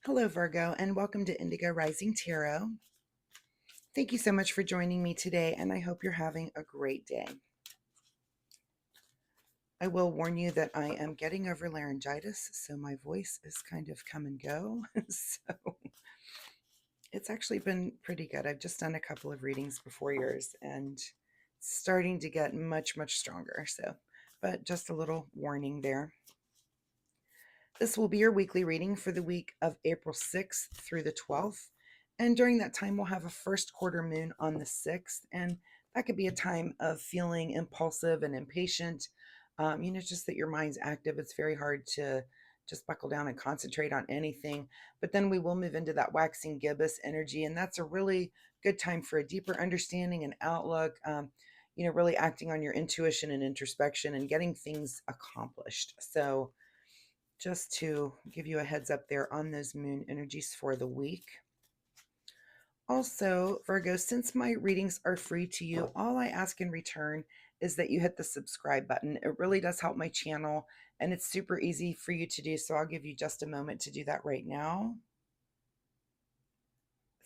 Hello, Virgo, and welcome to Indigo Rising Tarot. Thank you so much for joining me today, and I hope you're having a great day. I will warn you that I am getting over laryngitis, so my voice is kind of come and go. So it's actually been pretty good. I've just done a couple of readings before yours, and it's starting to get much, much stronger. But just a little warning there. This will be your weekly reading for the week of April 6th through the 12th. And during that time, we'll have a first quarter moon on the 6th. And that could be a time of feeling impulsive and impatient. Just that your mind's active. It's very hard to just buckle down and concentrate on anything. But then we will move into that waxing gibbous energy. And that's a really good time for a deeper understanding and outlook. Really acting on your intuition and introspection and getting things accomplished. So, just to give you a heads up there on those moon energies for the week. Also, Virgo, since my readings are free to you, all I ask in return is that you hit the subscribe button. It really does help my channel, and it's super easy for you to do, so I'll give you just a moment to do that right now.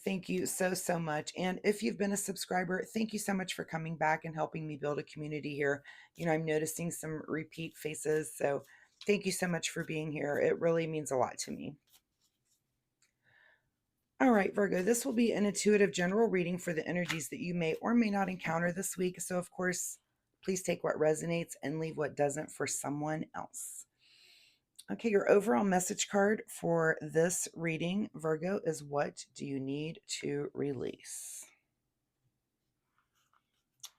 Thank you so, so much. And if you've been a subscriber, thank you so much for coming back and helping me build a community here. I'm noticing some repeat faces, so thank you so much for being here. It really means a lot to me. All right, Virgo, this will be an intuitive general reading for the energies that you may or may not encounter this week. So, of course, please take what resonates and leave what doesn't for someone else. Okay, your overall message card for this reading, Virgo, is what do you need to release?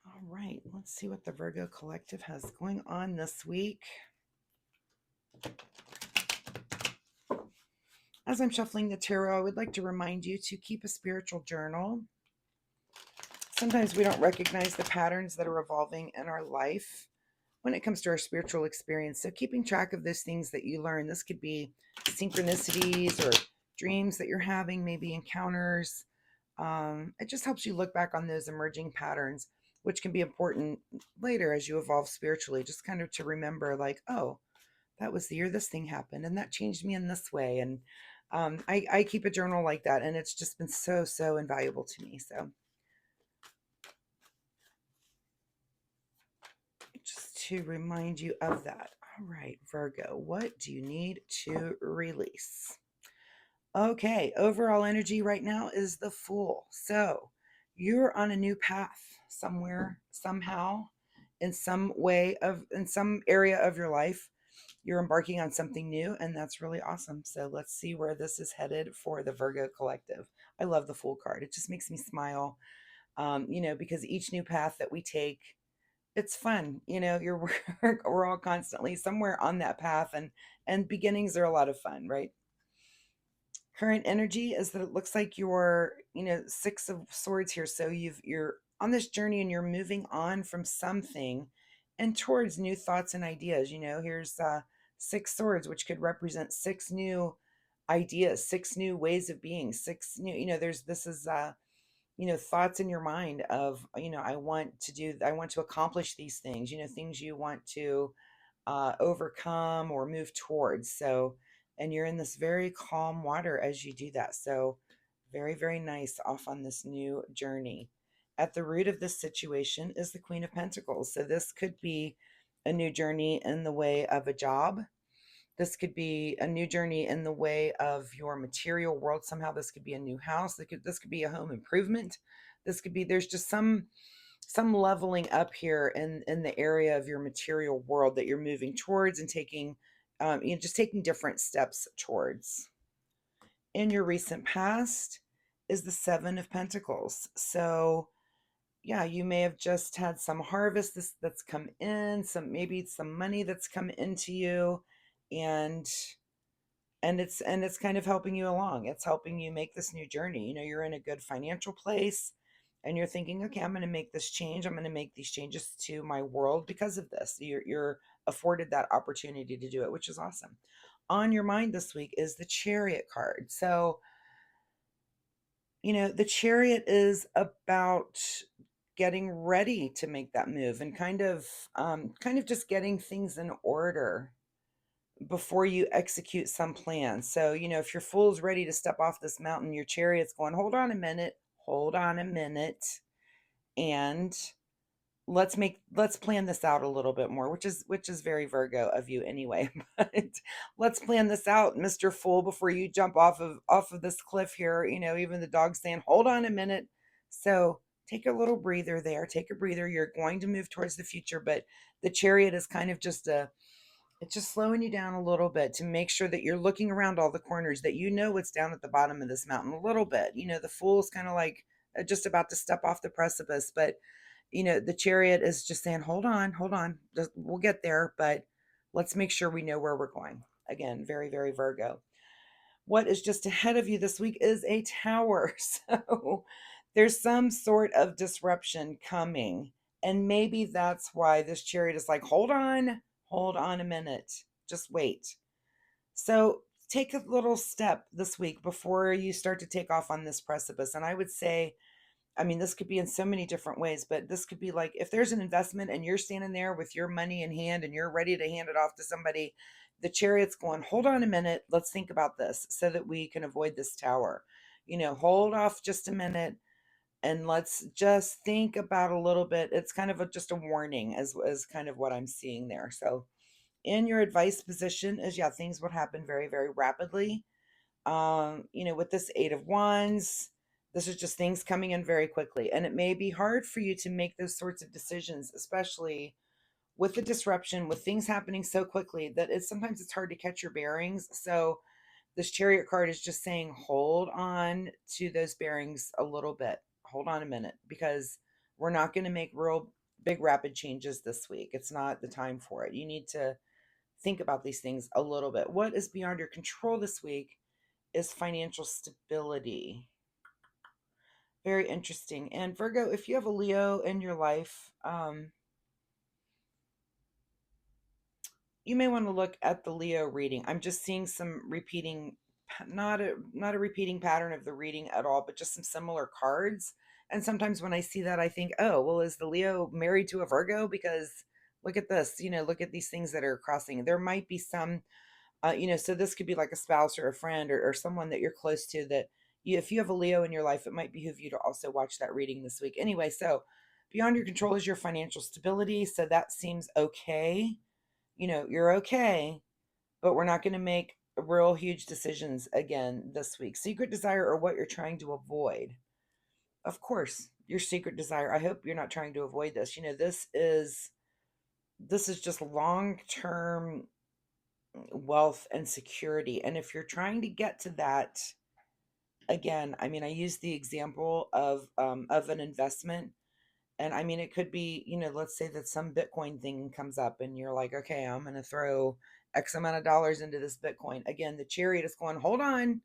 All right, let's see what the Virgo Collective has going on this week. As I'm shuffling the tarot, I would like to remind you to keep a spiritual journal. Sometimes we don't recognize the patterns that are evolving in our life when it comes to our spiritual experience. So keeping track of those things that you learn, this could be synchronicities or dreams that you're having, maybe encounters. It just helps you look back on those emerging patterns, which can be important later as you evolve spiritually, just kind of to remember like, oh, that was the year this thing happened and that changed me in this way. And I keep a journal like that, and it's just been so, so invaluable to me. So just to remind you of that. All right, Virgo, what do you need to release? Okay, overall energy right now is the Fool. So you're on a new path somewhere, somehow, in some way in some area of your life. You're embarking on something new, and that's really awesome. So let's see where this is headed for the Virgo Collective. I love the Fool card. It just makes me smile, because each new path that we take, it's fun. We're all constantly somewhere on that path, and beginnings are a lot of fun, right? Current energy is that it looks like you're, Six of Swords here. So you're on this journey and you're moving on from something and towards new thoughts and ideas. Here's Six Swords, which could represent six new ideas, six new ways of being, six new, there's this is thoughts in your mind of, I want to accomplish these things, things you want to overcome or move towards. So, and you're in this very calm water as you do that. So, very, very nice off on this new journey. At the root of this situation is the Queen of Pentacles. So, this could be a new journey in the way of a job. This could be a new journey in the way of your material world. Somehow, this could be a new house. This could be a home improvement. This could be, there's just some leveling up here in the area of your material world that you're moving towards and taking, just taking different steps towards. In your recent past is the Seven of Pentacles. So yeah, you may have just had some harvest that's come in, maybe some money that's come into you, and it's kind of helping you along. It's helping you make this new journey. You're in a good financial place and you're thinking, okay, I'm going to make this change. I'm going to make these changes to my world because of this. You're afforded that opportunity to do it, which is awesome. On your mind this week is the Chariot card. So, the Chariot is about getting ready to make that move and kind of just getting things in order, before you execute some plan. So, if your fool's ready to step off this mountain, your chariot's going, hold on a minute, and let's plan this out a little bit more, which is very Virgo of you anyway. But let's plan this out, Mr. Fool, before you jump off of this cliff here. Even the dog's saying, hold on a minute. So take a little breather there. Take a breather. You're going to move towards the future, but the chariot is kind of it's just slowing you down a little bit to make sure that you're looking around all the corners, that what's down at the bottom of this mountain a little bit. The fool's kind of like just about to step off the precipice, but the chariot is just saying, hold on, we'll get there, but let's make sure we know where we're going. Again, very, very Virgo. What is just ahead of you this week is a tower. So there's some sort of disruption coming. And maybe that's why this chariot is like, hold on a minute, just wait. So take a little step this week before you start to take off on this precipice. And I would say, this could be in so many different ways, but this could be like if there's an investment and you're standing there with your money in hand and you're ready to hand it off to somebody, the chariot's going, hold on a minute, let's think about this so that we can avoid this tower. Hold off just a minute and let's just think about a little bit. It's kind of just a warning as kind of what I'm seeing there. So in your advice position is, yeah, things would happen very, very rapidly. With this Eight of Wands, this is just things coming in very quickly. And it may be hard for you to make those sorts of decisions, especially with the disruption, with things happening so quickly that sometimes it's hard to catch your bearings. So this chariot card is just saying, hold on to those bearings a little bit. Hold on a minute, because we're not going to make real big rapid changes this week. It's not the time for it. You need to think about these things a little bit. What is beyond your control this week is financial stability. Very interesting. And Virgo, if you have a Leo in your life, you may want to look at the Leo reading. I'm just seeing some repeating, not a repeating pattern of the reading at all, but just some similar cards. And sometimes when I see that, I think, oh, well, is the Leo married to a Virgo? Because look at this, look at these things that are crossing. There might be some so this could be like a spouse or a friend or someone that you're close to that if you have a Leo in your life, it might behoove you to also watch that reading this week. Anyway, so beyond your control is your financial stability. So that seems okay. You're okay, but we're not going to make real huge decisions again this week. Secret desire or what you're trying to avoid. Of course, your secret desire. I hope you're not trying to avoid this. This is just long-term wealth and security. And if you're trying to get to that, again, I use the example of an investment. And it could be, let's say that some Bitcoin thing comes up and you're like, okay, I'm going to throw X amount of dollars into this Bitcoin. Again, the chariot is going, hold on,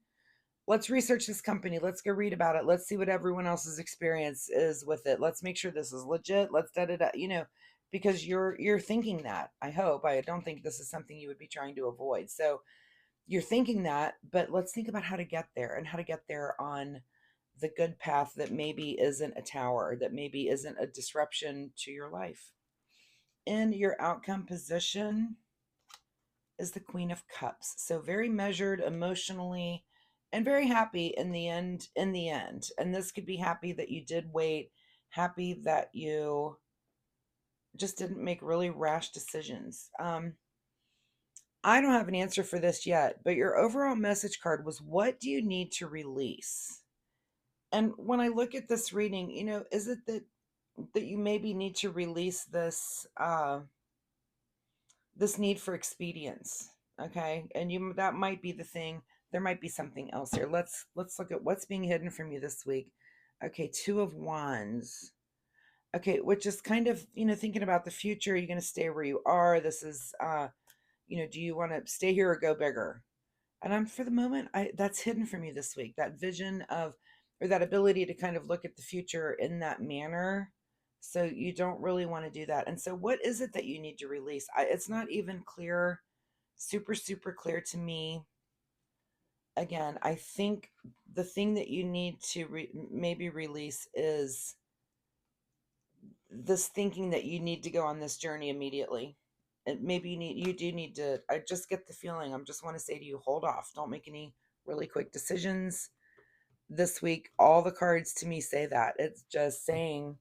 let's research this company. Let's go read about it. Let's see what everyone else's experience is with it. Let's make sure this is legit. Let's da da da, because you're thinking that. I don't think this is something you would be trying to avoid. So you're thinking that, but let's think about how to get there and how to get there on the good path that maybe isn't a tower, that maybe isn't a disruption to your life. In your outcome position is the Queen of Cups. So very measured emotionally and very happy in the end. And this could be happy that you did wait, happy that you just didn't make really rash decisions. I don't have an answer for this yet, but your overall message card was, what do you need to release? And when I look at this reading, is it that you maybe need to release this need for expedience, okay? And that might be the thing. There might be something else here. Let's look at what's being hidden from you this week. Okay, Two of Wands. Okay, which is kind of, thinking about the future. Are you going to stay where you are? This is do you want to stay here or go bigger? And for the moment, that's hidden from you this week. That vision of, or that ability to kind of look at the future in that manner. So you don't really want to do that. And so what is it that you need to release? It's not even clear, super, super clear to me. Again, I think the thing that you need to maybe release is this thinking that you need to go on this journey immediately. maybe you do need to, I just get the feeling, I just want to say to you, hold off. Don't make any really quick decisions this week. All the cards to me say that. It's just saying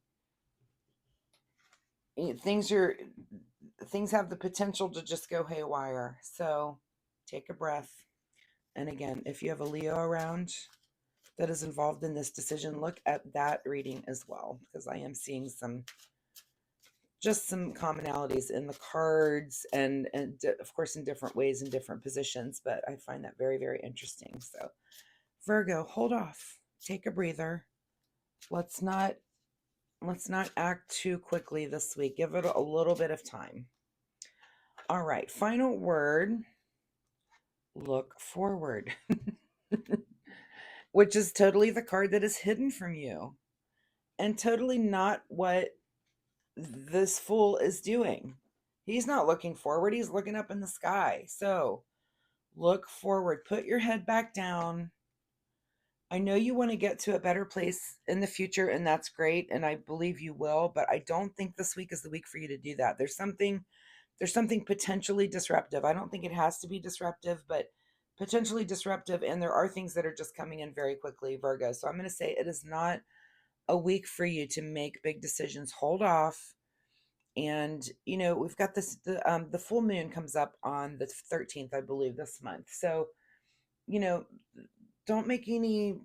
things are, things have the potential to just go haywire. So take a breath. And again, if you have a Leo around that is involved in this decision, look at that reading as well, because I am seeing just some commonalities in the cards, and of course in different ways in different positions, but I find that very, very interesting. So Virgo, hold off, take a breather. Let's not act too quickly this week. Give it a little bit of time. All right, final word, look forward. Which is totally the card that is hidden from you, and totally not what this fool is doing. He's not looking forward, he's looking up in the sky. So look forward, put your head back down. I know you want to get to a better place in the future, and that's great, and I believe you will, but I don't think this week is the week for you to do that. There's something potentially disruptive. I don't think it has to be disruptive, but potentially disruptive, and there are things that are just coming in very quickly, Virgo. So I'm going to say it is not a week for you to make big decisions. Hold off. And we've got the full moon comes up on the 13th, I believe, this month. So you know don't make any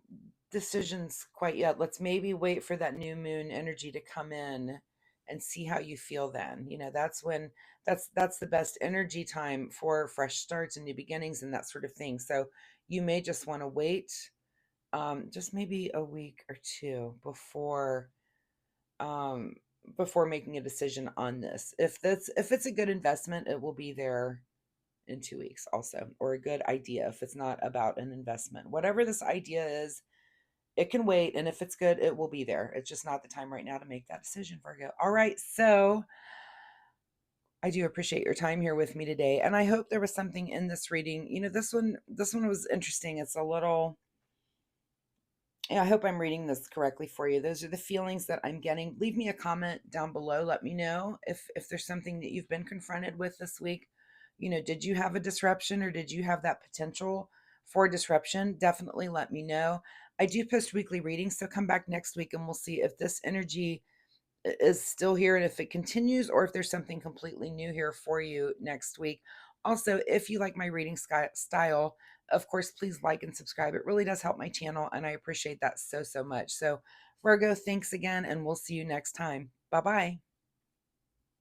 decisions quite yet. Let's maybe wait for that new moon energy to come in and see how you feel then. That's when that's the best energy time for fresh starts and new beginnings and that sort of thing. So you may just want to wait, just maybe a week or two um before making a decision on this. If it's a good investment, it will be there in 2 weeks also, or a good idea. If it's not about an investment, whatever this idea is, it can wait, and if it's good, it will be there. It's just not the time right now to make that decision, Virgo. All right, so I do appreciate your time here with me today, and I hope there was something in this reading. This one was interesting. It's a little, yeah, I hope I'm reading this correctly for you. Those are the feelings that I'm getting. Leave me a comment down below. Let me know if there's something that you've been confronted with this week. Did you have a disruption, or did you have that potential for disruption? Definitely let me know. I do post weekly readings, so come back next week and we'll see if this energy is still here and if it continues, or if there's something completely new here for you next week. Also, if you like my reading style, of course, please like and subscribe. It really does help my channel, and I appreciate that so, so much. So Virgo, thanks again, and we'll see you next time. Bye bye.